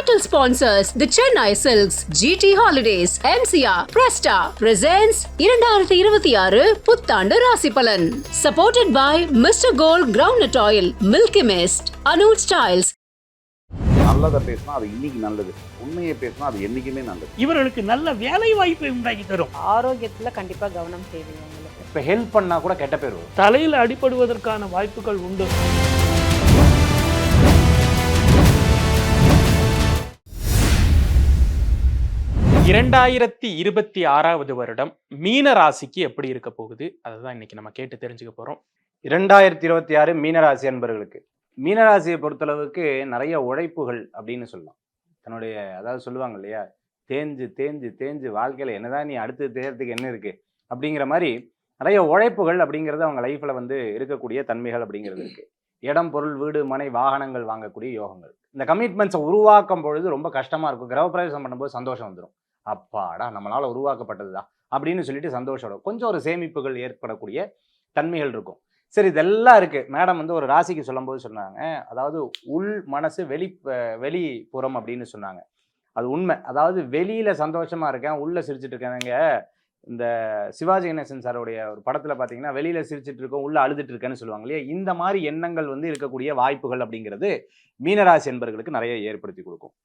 Title sponsors the Chennai Silks, GT Holidays, MCR, Presta presents 2026 புத்தாண்டு ராசி பலன். Supported by Mr. Gold Groundnut Oil, Milky Mist, Anuj Styles. நல்லதை பேசினா அது இன்னைக்கு நல்லது, உண்மையை பேசினா அது என்னைக்குமே நல்லது. இவர்களுக்கு நல்ல வேலை வாய்ப்பை உண்டாக்கி தரும். ஆரோக்கியத்துல கண்டிப்பா கவனம் தேவை. உங்களுக்கு இப்போ ஹெல்ப் பண்ணா கூட கெட்ட பேர் வரும். தலையில் அடிபடுவதற்கான வாய்ப்புகள் உண்டு. இரண்டாயிரத்தி 26வது வருடம் மீன ராசிக்கு எப்படி இருக்க போகுது அதுதான் இன்னைக்கு நம்ம கேட்டு தெரிஞ்சுக்க போறோம். 2026 மீனராசி அன்பர்களுக்கு, மீனராசியை பொறுத்தளவுக்கு நிறைய உழைப்புகள் அப்படின்னு சொல்லலாம். தன்னுடைய அதாவது சொல்லுவாங்க இல்லையா, தேஞ்சு தேஞ்சு தேஞ்சு வாழ்க்கையில என்னதான் நீ அடுத்து தேர்றதுக்கு என்ன இருக்கு அப்படிங்கிற மாதிரி நிறைய உழைப்புகள் அப்படிங்கிறது அவங்க லைஃப்ல இருக்கக்கூடிய தன்மைகள் அப்படிங்கிறது இருக்கு. இடம், பொருள், வீடு, மனை, வாகனங்கள் வாங்கக்கூடிய யோகங்கள். இந்த கமிட்மெண்ட்ஸை உருவாக்கும் பொழுது ரொம்ப கஷ்டமா இருக்கும். கிரகப்பிரவேசம் பண்ணும்போது சந்தோஷம் வந்துடும். அப்பாடா நம்மளால உருவாக்கப்பட்டதுதான் அப்படின்னு சொல்லிட்டு சந்தோஷம். கொஞ்சம் ஒரு சேமிப்புகள் ஏற்படக்கூடிய தன்மைகள் இருக்கும். சரி, இதெல்லாம் இருக்கு. மேடம் ஒரு ராசிக்கு சொல்லும்போது சொன்னாங்க, அதாவது உள் மனசு வெளிப்புறம் அப்படின்னு சொன்னாங்க. அது உண்மை. அதாவது வெளியில சந்தோஷமா இருக்கேன், உள்ள சிரிச்சுட்டு இருக்கேங்க. இந்த சிவாஜி கணேசன் சாருடைய ஒரு படத்துல பாத்தீங்கன்னா, வெளியில சிரிச்சுட்டு இருக்கோம், உள்ள அழுதுட்டு இருக்கேன்னு சொல்லுவாங்க இல்லையா. இந்த மாதிரி எண்ணங்கள் இருக்கக்கூடிய வாய்ப்புகள் அப்படிங்கிறது மீனராசி என்பவர்களுக்கு நிறைய ஏற்படுத்தி கொடுக்கும்.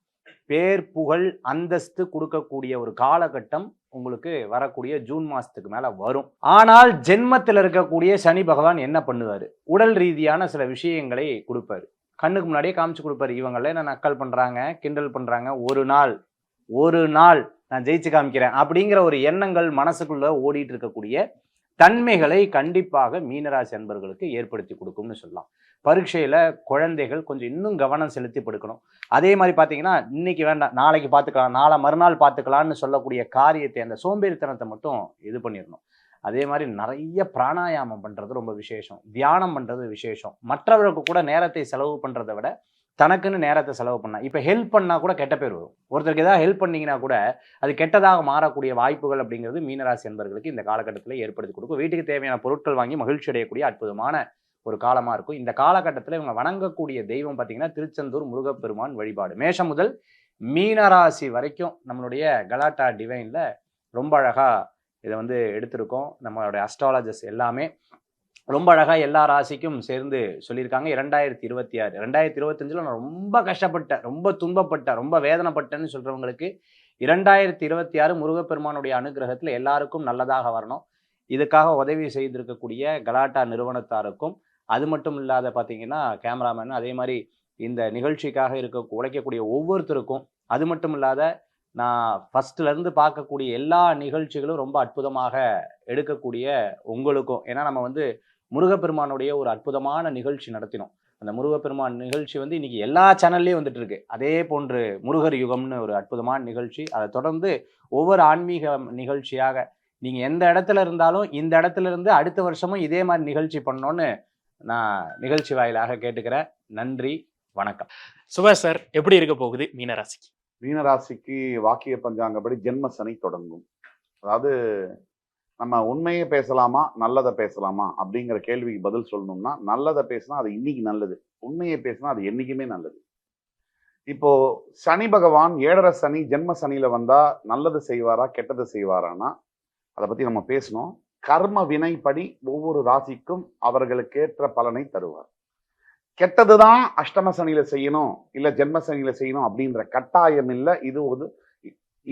பேர், புகழ், அந்தஸ்து கொடுக்கக்கூடிய ஒரு காலகட்டம் உங்களுக்கு வரக்கூடிய ஜூன் மாசத்துக்கு மேல வரும். ஆனால் ஜென்மத்தில் இருக்கக்கூடிய சனி பகவான் என்ன பண்ணுவாரு, உடல் ரீதியான சில விஷயங்களை கொடுப்பாரு. கண்ணுக்கு முன்னாடியே காமிச்சு கொடுப்பாரு. இவங்கள என்ன நக்கல் பண்றாங்க, கிண்டல் பண்றாங்க, ஒரு நாள் நான் ஜெயிச்சு காமிக்கிறேன் அப்படிங்கிற ஒரு எண்ணங்கள் மனசுக்குள்ள ஓடிட்டு இருக்கக்கூடிய தன்மைகளை கண்டிப்பாக மீனராசி அன்பர்களுக்கு ஏற்படுத்தி கொடுக்கும்னு சொல்லலாம். பரீட்சையில குழந்தைகள் கொஞ்சம் இன்னும் கவனம் செலுத்தி படுக்கணும். அதே மாதிரி பார்த்தீங்கன்னா, இன்னைக்கு வேண்டாம் நாளைக்கு பார்த்துக்கலாம், நாளை மறுநாள் பார்த்துக்கலாம்னு சொல்லக்கூடிய காரியத்தை, அந்த சோம்பேறித்தனத்தை மட்டும் இது பண்ணிடணும். அதே மாதிரி நிறைய பிராணாயாமம் பண்றது ரொம்ப விசேஷம், தியானம் பண்றது விசேஷம். மற்றவர்களுக்கு கூட நேரத்தை செலவு பண்றதை விட தனக்குன்னு நேரத்தை செலவு பண்ணா, இப்போ ஹெல்ப் பண்ணா கூட கெட்ட பேர் வரும். ஒருத்தருக்கு ஏதாவது ஹெல்ப் பண்ணீங்கன்னா கூட அது கெட்டதாக மாறக்கூடிய வாய்ப்புகள் அப்படிங்கிறது மீனராசி என்பவர்களுக்கு இந்த காலகட்டத்தில் ஏற்படுத்தி கொடுக்கும். வீட்டுக்கு தேவையான பொருட்கள் வாங்கி மகிழ்ச்சி அடையக்கூடிய அற்புதமான ஒரு காலமா இருக்கும். இந்த காலகட்டத்தில் இவங்க வணங்கக்கூடிய தெய்வம் பார்த்தீங்கன்னா திருச்செந்தூர் முருகப்பெருமான் வழிபாடு. மேஷம் முதல் மீனராசி வரைக்கும் நம்மளுடைய கலாட்டா டிவைன்ல ரொம்ப அழகா இதை எடுத்திருக்கோம். நம்மளுடைய அஸ்ட்ராலஜர்ஸ் எல்லாமே ரொம்ப அழகா எல்லா ராசிக்கும் சேர்ந்து சொல்லியிருக்காங்க. 2026 2025 நான் ரொம்ப கஷ்டப்பட்டேன், ரொம்ப துன்பப்பட்டேன், ரொம்ப வேதனைப்பட்டேன்னு சொல்றவங்களுக்கு 2026 முருகப்பெருமானுடைய அனுகிரகத்துல எல்லாருக்கும் நல்லதாக வரணும். இதுக்காக உதவி செய்திருக்கக்கூடிய கலாட்டா நிறுவனத்தாருக்கும், அது மட்டும் இல்லாத பார்த்தீங்கன்னா கேமராமேன், அதே மாதிரி இந்த நிகழ்ச்சிக்காக உழைக்கக்கூடிய ஒவ்வொருத்தருக்கும், அது மட்டும் இல்லாத நான் ஃபர்ஸ்ட்ல இருந்து பார்க்கக்கூடிய எல்லா நிகழ்ச்சிகளும் ரொம்ப அற்புதமாக எடுக்கக்கூடிய உங்களுக்கும். ஏன்னா நம்ம முருகப்பெருமானுடைய ஒரு அற்புதமான நிகழ்ச்சி நடத்தினோம். அந்த முருகப்பெருமான் நிகழ்ச்சி இன்னைக்கு எல்லா சேனல்லையும் வந்துட்டு இருக்கு. அதே போன்று முருகர் யுகம்னு ஒரு அற்புதமான நிகழ்ச்சி. அதை தொடர்ந்து ஒவ்வொரு ஆன்மீக நிகழ்ச்சியாக நீங்க எந்த இடத்துல இருந்தாலும் இந்த இடத்துல இருந்து அடுத்த வருஷமும் இதே மாதிரி நிகழ்ச்சி பண்ணோன்னு நான் நிகழ்ச்சி வாயிலாக கேட்டுக்கிறேன். நன்றி, வணக்கம். சுபாஷ் சார், எப்படி இருக்க போகுது மீனராசிக்கு? மீனராசிக்கு வாக்கிய பஞ்சாங்கப்படி ஜென்ம சனி தொடங்கும். அதாவது நம்ம உண்மையை பேசலாமா நல்லதை பேசலாமா அப்படிங்கிற கேள்விக்கு பதில் சொல்லணும்னா, நல்லதை பேசினா அது இன்னைக்கு நல்லது, உண்மையை பேசினா அது என்னைக்குமே நல்லது. இப்போ சனி பகவான் 7.5 சனி ஜென்ம சனியில வந்தா நல்லது செய்வாரா கெட்டது செய்வாரானா அதை பத்தி நம்ம பேசணும். கர்ம வினைப்படி ஒவ்வொரு ராசிக்கும் அவர்களுக்கேற்ற பலனை தருவார். கெட்டதுதான் அஷ்டம சனியில செய்யணும் இல்ல ஜென்ம சனியில செய்யணும் அப்படின்ற கட்டாயம் இல்லை.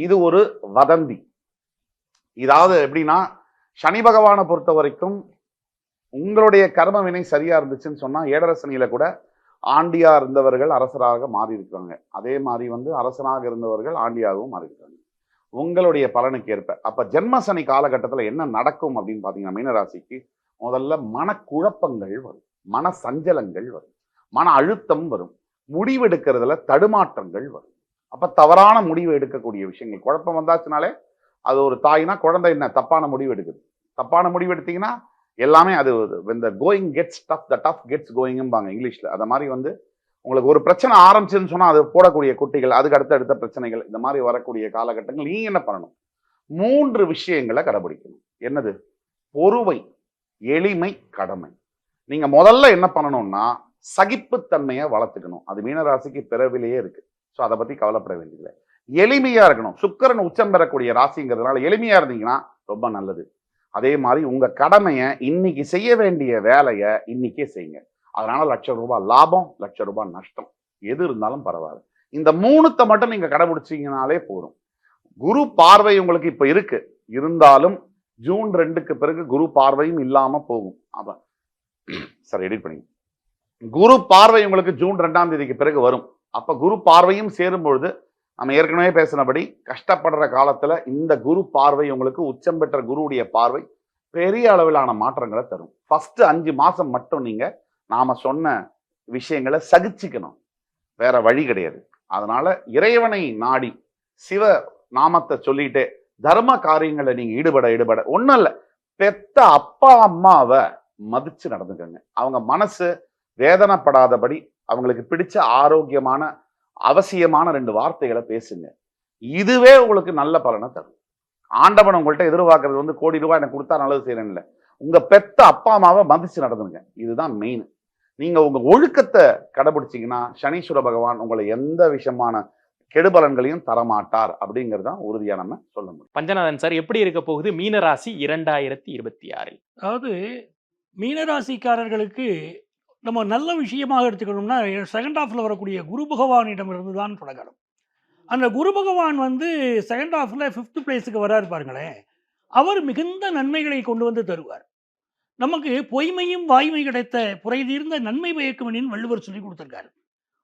இது ஒரு வதந்தி. இதாவது எப்படின்னா, சனி பகவானை பொறுத்த வரைக்கும் உங்களுடைய கர்ம வினை சரியா இருந்துச்சுன்னு சொன்னா 7.5 சனியில கூட ஆண்டியா இருந்தவர்கள் அரசராக மாறி இருக்காங்க. அதே மாதிரி அரசனாக இருந்தவர்கள் ஆண்டியாகவும் மாறி இருக்காங்க உங்களுடைய பலனுக்கு ஏற்ப. அப்ப ஜென்ம சனி காலகட்டத்துல என்ன நடக்கும் அப்படின்னு பாத்தீங்கன்னா, மீனராசிக்கு முதல்ல மனக்குழப்பங்கள் வரும், மன சஞ்சலங்கள் வரும், மன அழுத்தம் வரும், முடிவெடுக்கிறதுல தடுமாற்றங்கள் வரும். அப்ப தவறான முடிவு எடுக்கக்கூடிய விஷயங்கள், குழப்பம் வந்தாச்சுனாலே அது ஒரு தாய்னா குழந்தை என்ன தப்பான முடிவு எடுக்குது. தப்பான முடிவு எடுத்தீங்கன்னா எல்லாமே அது when the going gets tough the tough gets goingம்பாங்க இங்கிலீஷ்ல. அத மாதிரி உங்களுக்கு ஒரு பிரச்சனை ஆரம்பிச்சுன்னு சொன்னா அது போடக்கூடிய குட்டிகள், அதுக்கு அடுத்த பிரச்சனைகள், இந்த மாதிரி வரக்கூடிய காலகட்டங்கள் நீங்க என்ன பண்ணணும்? 3 விஷயங்களை கடைபிடிக்கணும். என்னது? பொறுமை, எளிமை, கடமை. நீங்க முதல்ல என்ன பண்ணணும்னா சகிப்புத்தன்மையை வளர்த்துக்கணும். அது மீனராசிக்கு பிறவிலேயே இருக்கு. ஸோ அதை பற்றி கவலைப்பட வேண்டியதில்லை. எளிமையாக இருக்கணும். சுக்கிரன் உச்சம் பெறக்கூடிய ராசிங்கிறதுனால எளிமையாக இருந்தீங்கன்னா ரொம்ப நல்லது. அதே மாதிரி உங்கள் கடமையை இன்னைக்கு செய்ய வேண்டிய வேலையை இன்னைக்கே செய்யுங்க. அதனால ₹1,00,000 லாபம், ₹1,00,000 நஷ்டம் எது இருந்தாலும் பரவாயில்ல. இந்த 3 மட்டும் நீங்கள் கடைபிடிச்சிங்கனாலே போதும். குரு பார்வை உங்களுக்கு இப்போ இருக்கு, இருந்தாலும் ஜூன் 2க்கு பிறகு குரு பார்வையும் இல்லாமல் போகும். அப்போ சார் எடிட் பண்ணி, குரு பார்வை உங்களுக்கு ஜூன் 2ஆம் தேதிக்கு பிறகு வரும். அப்போ குரு பார்வையும் சேரும் பொழுது நம்ம ஏற்கனவே பேசினபடி கஷ்டப்படுற காலத்துல இந்த குரு பார்வை உங்களுக்கு உச்சம் பெற்ற குருவுடைய பார்வை பெரிய அளவிலான மாற்றங்களை தரும். ஃபர்ஸ்ட் 5 மாசம் மட்டும் நீங்க நாம சொன்ன விஷயங்களை சகிச்சுக்கணும், வேற வழி கிடையாது. அதனால இறைவனை நாடி சிவ நாமத்தை சொல்லிட்டு தர்ம காரியங்களை நீங்க ஈடுபட ஒன்றும் இல்லை, பெத்த அப்பா அம்மாவை மதிச்சு நடந்துக்கங்க. அவங்க மனசு வேதனைப்படாதபடி அவங்களுக்கு பிடிச்ச ஆரோக்கியமான அவசியமான 2 வார்த்தைகளை பேசுங்க. இதுவே உங்களுக்கு நல்ல பலனை தரும். ஆண்டவன் உங்கள்கிட்ட எதிர்பார்க்கறது வந்து கோடி ரூபாய் எனக்கு கொடுத்தா நல்லது செய்யறேன்னு இல்லை, உங்க பெத்த அப்பா அம்மாவை மதிச்சு நடந்துங்க. இதுதான் மெயின். நீங்க உங்க ஒழுக்கத்தை கடைபிடிச்சீங்கன்னா சனீஸ்வர பகவான் உங்களை எந்த விஷயமான கெடுபலன்களையும் தரமாட்டார் அப்படிங்கிறது தான் உறுதியா நம்ம சொல்ல முடியும். பஞ்சநாதன் சார், எப்படி இருக்க போகுது மீனராசி 2026? அதாவது மீனராசிக்காரர்களுக்கு நம்ம நல்ல விஷயமாக எடுத்துக்கணும்னா செகண்ட் ஹாஃபில் வரக்கூடிய குரு பகவானிடமிருந்து தான் தொடங்கணும். அந்த குரு பகவான் வந்து செகண்ட் ஹாஃபில் 5th பிளேஸுக்கு வராரு பாருங்களேன். அவர் மிகுந்த நன்மைகளை கொண்டு வந்து தருவார். நமக்கு பொய்மையும் வாய்மை கிடைத்த புரை தீர்ந்த நன்மை பயக்குமனின் வள்ளுவர் சொல்லி கொடுத்துருக்காரு.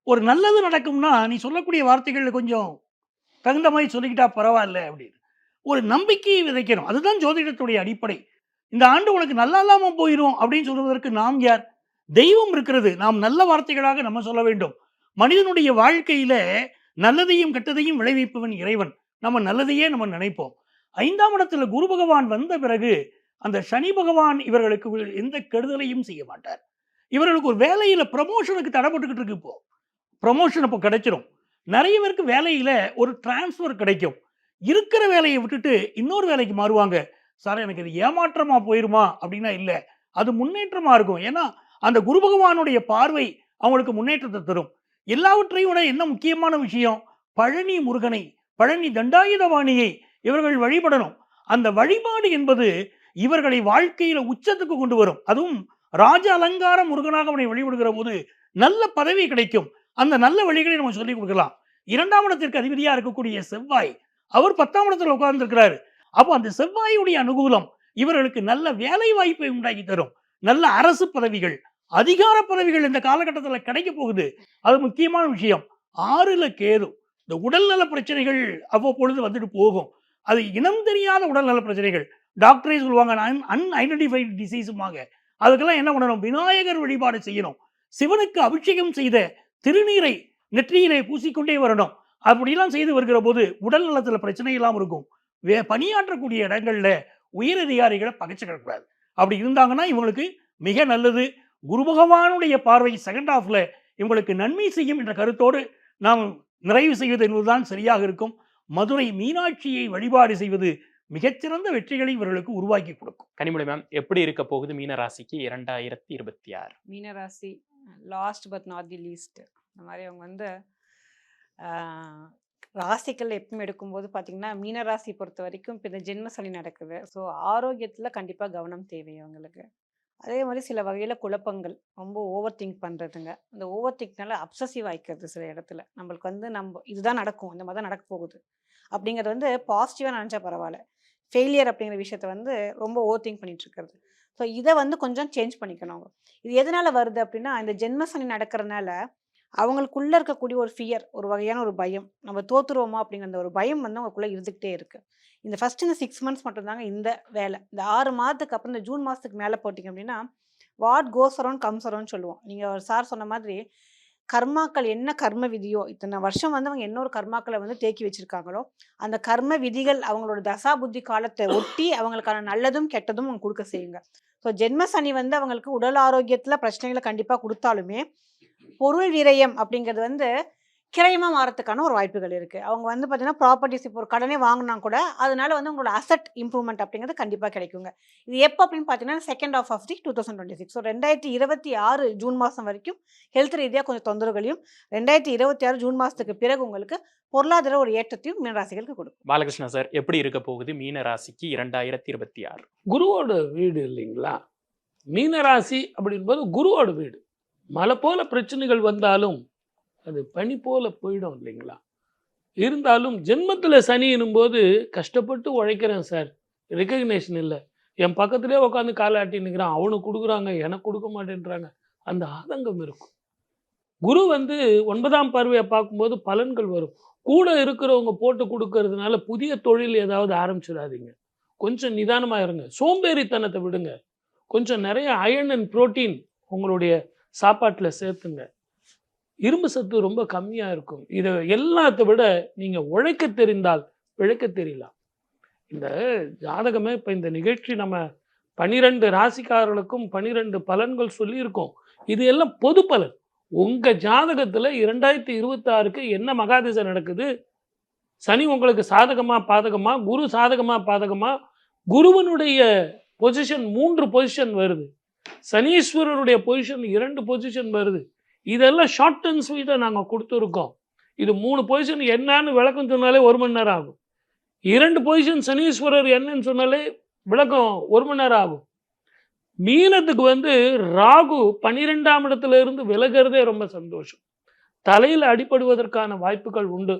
ஒரு நல்லது நடக்கும்னா நீ சொல்லக்கூடிய வார்த்தைகள் கொஞ்சம் தகுந்த மாதிரி சொல்லிக்கிட்டா பரவாயில்ல அப்படின்னு ஒரு நம்பிக்கையை விதைக்கணும். அதுதான் ஜோதிடத்துடைய அடிப்படை. இந்த ஆண்டு உனக்கு நல்லா இல்லாமல் போயிடும் அப்படின்னு சொல்வதற்கு நாம் யார்? தெய்வம் இருக்கிறது. நாம் நல்ல வார்த்தைகளாக நம்ம சொல்ல வேண்டும். மனிதனுடைய வாழ்க்கையில நல்லதையும் கெட்டதையும் விளைவிப்பவன் இறைவன். நம்ம நல்லதையே நம்ம நினைப்போம். 5ஆம் இடத்துல குரு பகவான் வந்த பிறகு அந்த சனி பகவான் இவர்களுக்கு எந்த கெடுதலையும் செய்ய மாட்டார். இவர்களுக்கு ஒரு வேலையில ப்ரமோஷனுக்கு தடைப்பட்டுக்கிட்டு இருக்கு. இப்போ ப்ரமோஷன் இப்போ கிடைச்சிடும். நிறைய பேருக்கு வேலையில ஒரு டிரான்ஸ்ஃபர் கிடைக்கும். இருக்கிற வேலையை விட்டுட்டு இன்னொரு வேலைக்கு மாறுவாங்க. சார் எனக்கு இது ஏமாற்றமா போயிருமா அப்படின்னா இல்லை, அது முன்னேற்றமா இருக்கும். ஏன்னா அந்த குரு பகவானுடைய பார்வை அவங்களுக்கு முன்னேற்றத்தை தரும். எல்லாவற்றையும் விட என்ன முக்கியமான விஷயம், பழனி முருகனை, பழனி தண்டாயுதபாணியை இவர்கள் வழிபடணும். அந்த வழிபாடு என்பது இவர்களை வாழ்க்கையில உச்சத்துக்கு கொண்டு வரும். அதுவும் ராஜ அலங்கார முருகனாக அவனை வழிபடுகிற போது நல்ல பதவி கிடைக்கும். அந்த நல்ல வழிகளை நம்ம சொல்லிக் கொடுக்கலாம். 2ஆம் இடத்திற்கு அதிபதியா இருக்கக்கூடிய செவ்வாய், அவர் 10ஆம் இடத்துல உட்கார்ந்து இருக்கிறாரு. அப்போ அந்த செவ்வாயுடைய அனுகூலம் இவர்களுக்கு நல்ல வேலை வாய்ப்பை உண்டாக்கி தரும். நல்ல அரசு பதவிகள், அதிகார பதவிகள் இந்த காலகட்டத்தில் கிடைக்க போகுது. அது முக்கியமான விஷயம். 6ல கேது. இந்த உடல்நல பிரச்சனைகள் அவ்வப்பொழுது வந்துட்டு போகும். அது இனம் தெரியாத உடல்நல பிரச்சனைகள். டாக்டரே சொல்லுவாங்க அன்ஐடென்டிஃபைடு டிசீஸுமாக. அதுக்கெல்லாம் என்ன பண்ணணும்? விநாயகர் வழிபாடு செய்யணும். சிவனுக்கு அபிஷேகம் செய்த திருநீரை நெற்றியிலே பூசிக்கொண்டே வரணும். அப்படிலாம் செய்து வருகிற போது உடல் நலத்தில் பிரச்சனை இல்லாமல் இருக்கும். பணியாற்றக்கூடிய இடங்கள்ல உயர் அதிகாரிகளை பகைச்சிடக்கூடாது. அப்படி இருந்தாங்கன்னா இவங்களுக்கு மிக நல்லது. குரு பகவானுடைய பார்வை செகண்ட் ஹாஃப்ல இவங்களுக்கு நன்மை செய்யும் என்ற கருத்தோடு நாம் நிறைவு செய்வது என்பதுதான் சரியாக இருக்கும். மதுரை மீனாட்சியை வழிபாடு செய்வது மிகச்சிறந்த வெற்றிகளை இவர்களுக்கு உருவாக்கி கொடுக்கும். கனிமொழி மேம், எப்படி இருக்க போகுது மீனராசிக்கு 2026? மீனராசி last but not the least. இந்த மாதிரி அவங்க வந்து ராசிகள் எப்பவும் எடுக்கும்போது பார்த்தீங்கன்னா மீனராசி பொறுத்த வரைக்கும் இப்போ இந்த ஜென்ம சனி நடக்குது. ஸோ ஆரோக்கியத்தில் கண்டிப்பாக கவனம் தேவை அவங்களுக்கு. அதே மாதிரி சில வகையில் குழப்பங்கள், ரொம்ப ஓவர் திங்க் பண்ணுறதுங்க. அந்த ஓவர் திங்க்னால அப்சசிவ் ஆகிக்கிறது சில இடத்துல. நம்மளுக்கு வந்து நம்ம இதுதான் நடக்கும், இந்த மாதிரி தான் நடக்க போகுது அப்படிங்கிறது வந்து பாசிட்டிவாக நினச்சா பரவாயில்ல. ஃபெயிலியர் அப்படிங்கிற விஷயத்த வந்து ரொம்ப ஓவர் திங்க் பண்ணிட்டு இருக்கிறது. ஸோ இதை வந்து கொஞ்சம் சேஞ்ச் பண்ணிக்கணும் அவங்க. இது எதனால் வருது அப்படின்னா, இந்த ஜென்ம சனி நடக்கிறதுனால அவங்களுக்குள்ளே இருக்கக்கூடிய ஒரு ஃபியர், ஒரு வகையான ஒரு பயம், நம்ம தோத்துருவோமா அப்படிங்கிற அந்த ஒரு பயம் வந்து அவங்களுக்குள்ளே இருந்துக்கிட்டே இருக்குது. இந்த ஃபஸ்ட்டு இந்த 6 months மட்டும்தாங்க இந்த வேலை. இந்த 6 மாதத்துக்கு அப்புறம் இந்த ஜூன் மாதத்துக்கு மேலே போட்டிங்க அப்படின்னா what goes around comes around சொல்லுவோம். நீங்கள் சார் சொன்ன மாதிரி கர்மாக்கள் என்ன கர்ம விதியோ, இத்தனை வருஷம் வந்து அவங்க என்ன ஒரு கர்மாக்களை வந்து தேக்கி வச்சுருக்காங்களோ அந்த கர்ம விதிகள் அவங்களோட தசா புத்தி காலத்தை ஒட்டி அவங்களுக்கான நல்லதும் கெட்டதும் அவங்க கொடுக்க செய்யுங்க. ஸோ ஜென்ம சனி வந்து அவங்களுக்கு உடல் ஆரோக்கியத்தில் பிரச்சனைகளை கண்டிப்பாக கொடுத்தாலுமே பொருள் விரயம் அப்படிங்கிறது வந்து கிரயமாக மாறத்துக்கான ஒரு வாய்ப்புகள் இருக்குது. அவங்க வந்து பார்த்தீங்கன்னா ப்ராப்பர்ட்டிஸ் இப்போ ஒரு கடனே வாங்கினா கூட அதனால வந்து உங்களோட அசட் இம்ப்ரூவ்மெண்ட் அப்படிங்கிறது கண்டிப்பாக கிடைக்குங்க. இது எப்போ அப்படின்னு பார்த்தீங்கன்னா second of the 2026. So 2026 June மாதம் வரைக்கும் ஹெல்த் ரீதியாக கொஞ்சம் தொந்தரவுகளையும் 2026 ஜூன் மாதத்துக்கு பிறகு உங்களுக்கு பொருளாதார ஒரு ஏற்றத்தையும் மீனராசிகளுக்கு கொடுக்கும். பாலகிருஷ்ணா சார், எப்படி இருக்க போகுது மீன ராசிக்கு 2026? குருவோட வீடு இல்லைங்களா? மீனராசி அப்படின்போது குருவோட வீடு. மலை போல பிரச்சனைகள் வந்தாலும் அது பனி போல போயிடும் இல்லைங்களா? இருந்தாலும் ஜென்மத்தில் சனி எனும்போது கஷ்டப்பட்டு உழைக்கிறேன் சார், ரெக்கக்னேஷன் இல்லை, என் பக்கத்துலேயே உட்காந்து காலாட்டி நிற்கிறான், அவனுக்கு கொடுக்குறாங்க எனக்கு கொடுக்க மாட்டேன்றாங்க, அந்த ஆதங்கம் இருக்கும். குரு வந்து 9ஆம் பார்வையை பார்க்கும்போது பலன்கள் வரும். கூட இருக்கிறவங்க போட்டு கொடுக்கறதுனால புதிய தொழில் ஏதாவது ஆரம்பிச்சிடாதீங்க. கொஞ்சம் நிதானமாக இருங்க. சோம்பேறித்தனத்தை விடுங்க. கொஞ்சம் நிறைய அயர்ன் அண்ட் புரோட்டீன் உங்களுடைய சாப்பாட்டில் சேர்த்துங்க. இரும்பு சத்து ரொம்ப கம்மியாக இருக்கும். இதை எல்லாத்தை விட நீங்கள் உழைக்க தெரிந்தால் பிழைக்க தெரியலாம். இந்த ஜாதகமே இப்போ இந்த நிகழ்ச்சி நம்ம 12 ராசிக்காரர்களுக்கும் 12 பலன்கள் சொல்லியிருக்கோம். இது எல்லாம் பொது பலன். உங்கள் ஜாதகத்தில் 2026க்கு என்ன மகாதிசை நடக்குது, சனி உங்களுக்கு சாதகமாக பாதகமா, குரு சாதகமாக பாதகமா, குருவனுடைய பொசிஷன் 3 பொசிஷன் வருது, சனீஸ்வரருடைய பொசிஷன் 2 பொசிஷன் வருது. இதெல்லாம் ஷார்ட் அண்ட் ஸ்வீட்டாக நாங்கள் கொடுத்துருக்கோம். இது 3 பொசிஷன் என்னன்னு விளக்கம் சொன்னாலே 1 மணி நேரம் ஆகும். 2 பொசிஷன் சனீஸ்வரர் என்னன்னு சொன்னாலே விளக்கம் 1 மணி நேரம் ஆகும். மீனத்துக்கு வந்து ராகு 12ஆம் இடத்துல இருந்து விலகிறதே ரொம்ப சந்தோஷம். தலையில் அடிபடுவதற்கான வாய்ப்புகள் உண்டு.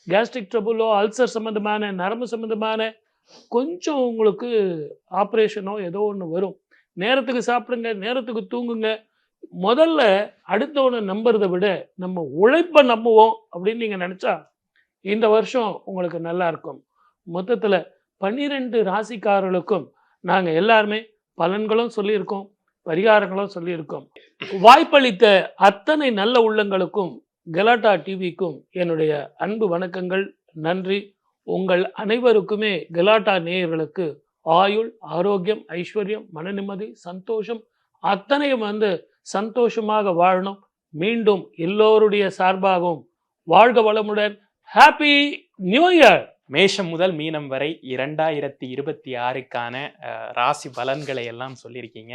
கேஸ்ட்ரிக் ட்ரபுளோ, அல்சர் சம்மந்தமான, நரம்பு சம்மந்தமான கொஞ்சம் உங்களுக்கு ஆப்ரேஷனோ ஏதோ ஒன்று வரும். நேரத்துக்கு சாப்பிடுங்க, நேரத்துக்கு தூங்குங்க. முதல்ல அடுத்தவனை நம்புறதை விட நம்ம உழைப்பை நம்புவோம் அப்படின்னு நீங்கள் நினச்சா இந்த வருஷம் உங்களுக்கு நல்லா இருக்கும். மொத்தத்தில் 12 ராசிக்காரர்களுக்கும் நாங்கள் எல்லாருமே பலன்களும் சொல்லியிருக்கோம், பரிகாரங்களும் சொல்லியிருக்கோம். வாய்ப்பளித்த அத்தனை நல்ல உள்ளங்களுக்கும் கலாட்டா டிவிக்கும் என்னுடைய அன்பு வணக்கங்கள், நன்றி. உங்கள் அனைவருக்குமே கலாட்டா நேயர்களுக்கு ஆயுள், ஆரோக்கியம், ஐஸ்வர்யம், மன நிம்மதி, சந்தோஷம் அத்தனையும் வந்து சந்தோஷமாக வாழணும். மீண்டும் எல்லோருடைய சார்பாகவும் வாழ்க வளமுடன். Happy new year. மேஷம் முதல் மீனம் வரை 2026க்கான ராசி பலன்களை எல்லாம் சொல்லியிருக்கீங்க.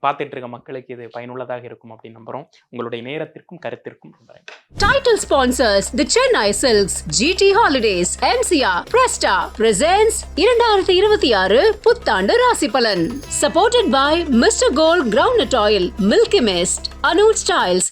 பார்த்துட்டு இருக்க மக்களுக்கு இது பயனுள்ளதாக இருக்கும் அப்படின்னு நம்புறோம். உங்களுடைய நேரத்திற்கும் கருத்திற்கும் நம்புறேன். Title sponsors the Chennai Silks, GT Holidays, MCR, Presta presents 2026 புத்தாண்டு ராசி பலன். Supported by Mr. Gold Groundnut Oil, Milky Mist, Anuj Styles,